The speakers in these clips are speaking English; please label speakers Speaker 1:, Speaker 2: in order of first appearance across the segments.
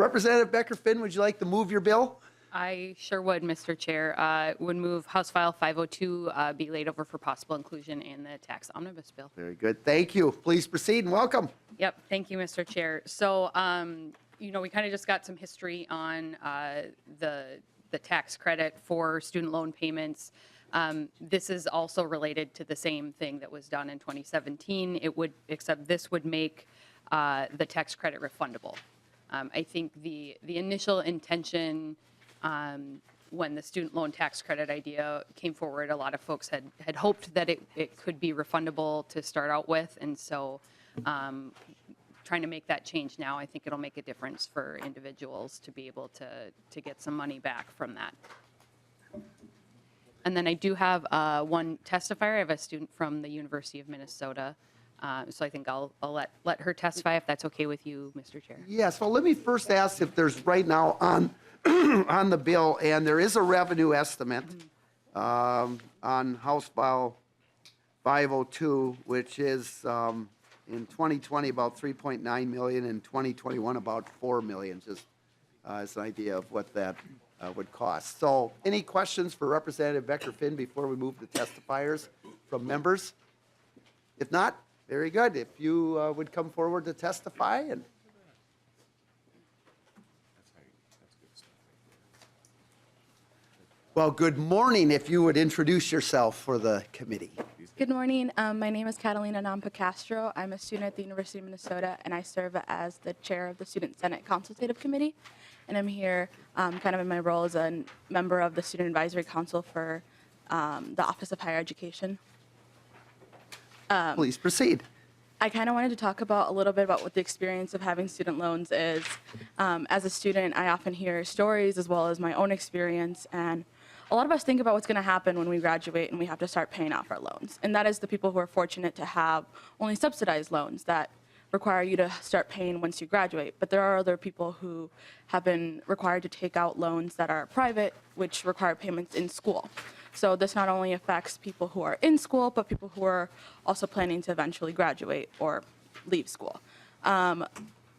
Speaker 1: Representative Becker-Finn, would you like to move your bill?
Speaker 2: I sure would, Mr. Chair. Would move House File 502 be laid over for possible inclusion in the tax omnibus bill.
Speaker 1: Very good. Thank you. Please proceed and welcome.
Speaker 2: Yep. Thank you, Mr. Chair. So, we kind of just got some history on the tax credit for student loan payments. This is also related to the same thing that was done in 2017. Except this would make the tax credit refundable. I think the initial intention when the student loan tax credit idea came forward, a lot of folks had hoped that it could be refundable to start out with. And so trying to make that change now, I think it'll make a difference for individuals to be able to get some money back from that. And then I do have one testifier. I have a student from the University of Minnesota. So I think I'll let her testify if that's okay with you, Mr. Chair.
Speaker 1: Yes. Well, let me first ask if there's right now on on the bill, and there is a revenue estimate on House File 502, which is in 2020 about 3.9 million, in 2021 about 4 million, just as an idea of what that would cost. So any questions for Representative Becker-Finn before we move to testifiers from members? If not, very good. If you would come forward to testify. And well, good morning. If you would introduce yourself for the committee.
Speaker 3: Good morning. My name is Catalina Nampa Castro. I'm a student at the University of Minnesota, and I serve as the chair of the Student Senate Consultative Committee. And I'm here kind of in my role as a member of the Student Advisory Council for the Office of Higher Education.
Speaker 1: Please proceed.
Speaker 3: I kind of wanted to talk about a little bit about what the experience of having student loans is. As a student, I often hear stories as well as my own experience, and a lot of us think about what's going to happen when we graduate and we have to start paying off our loans. And that is the people who are fortunate to have only subsidized loans that require you to start paying once you graduate. But there are other people who have been required to take out loans that are private, which require payments in school. So this not only affects people who are in school, but people who are also planning to eventually graduate or leave school. I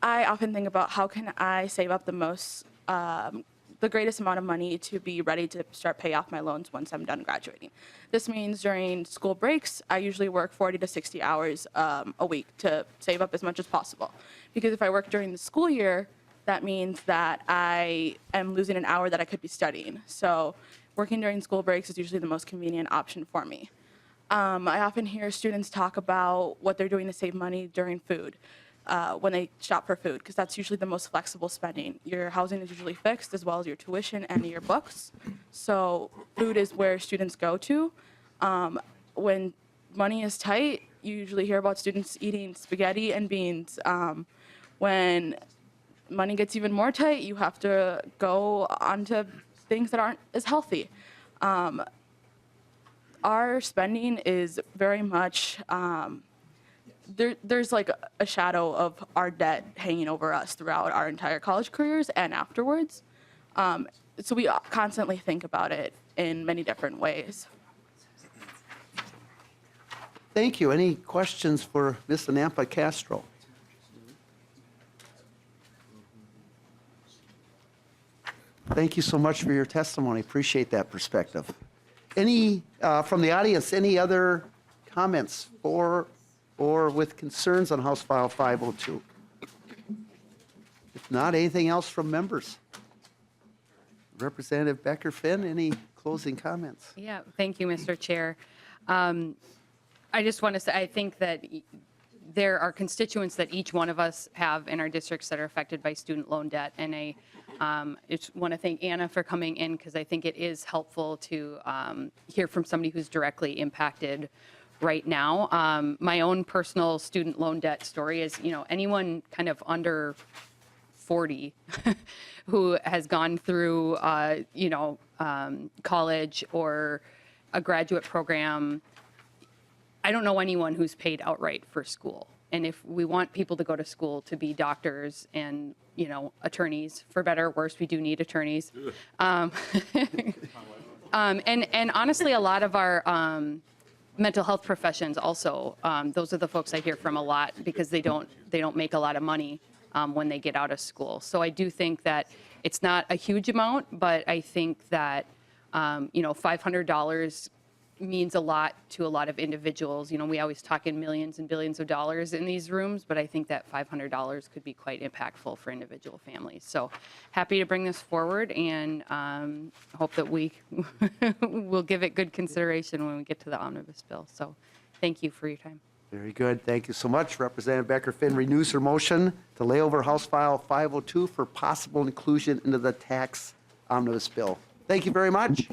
Speaker 3: often think about how can I save up the greatest amount of money to be ready to start pay off my loans once I'm done graduating. This means during school breaks, I usually work 40 to 60 hours a week to save up as much as possible. Because if I work during the school year, that means that I am losing an hour that I could be studying. So working during school breaks is usually the most convenient option for me. I often hear students talk about what they're doing to save money during food. When they shop for food, because that's usually the most flexible spending. Your housing is usually fixed, as well as your tuition and your books. So food is where students go to. When money is tight, you usually hear about students eating spaghetti and beans. When money gets even more tight, you have to go onto things that aren't as healthy. Our spending is very much there's like a shadow of our debt hanging over us throughout our entire college careers and afterwards. So we constantly think about it in many different ways.
Speaker 1: Thank you. Any questions for Ms. Nampa Castro? Thank you so much for your testimony. Appreciate that perspective. Any, from the audience, any other comments for or with concerns on House File 502? If not, anything else from members? Representative Becker-Finn, any closing comments?
Speaker 2: Yeah, thank you, Mr. Chair. I just want to say, I think that there are constituents that each one of us have in our districts that are affected by student loan debt. And I just want to thank Anna for coming in, because I think it is helpful to hear from somebody who's directly impacted right now. My own personal student loan debt story is, anyone kind of under 40 who has gone through, college or a graduate program. I don't know anyone who's paid outright for school. And if we want people to go to school to be doctors and, attorneys, for better or worse, we do need attorneys. And honestly, a lot of our mental health professions also, those are the folks I hear from a lot, because they don't make a lot of money when they get out of school. So I do think that it's not a huge amount, but I think that, $500 means a lot to a lot of individuals. We always talk in millions and billions of dollars in these rooms, but I think that $500 could be quite impactful for individual families. So happy to bring this forward, and hope that we will give it good consideration when we get to the omnibus bill. So thank you for your time.
Speaker 1: Very good. Thank you so much. Representative Becker-Finn renews her motion to lay over House File 502 for possible inclusion into the tax omnibus bill. Thank you very much.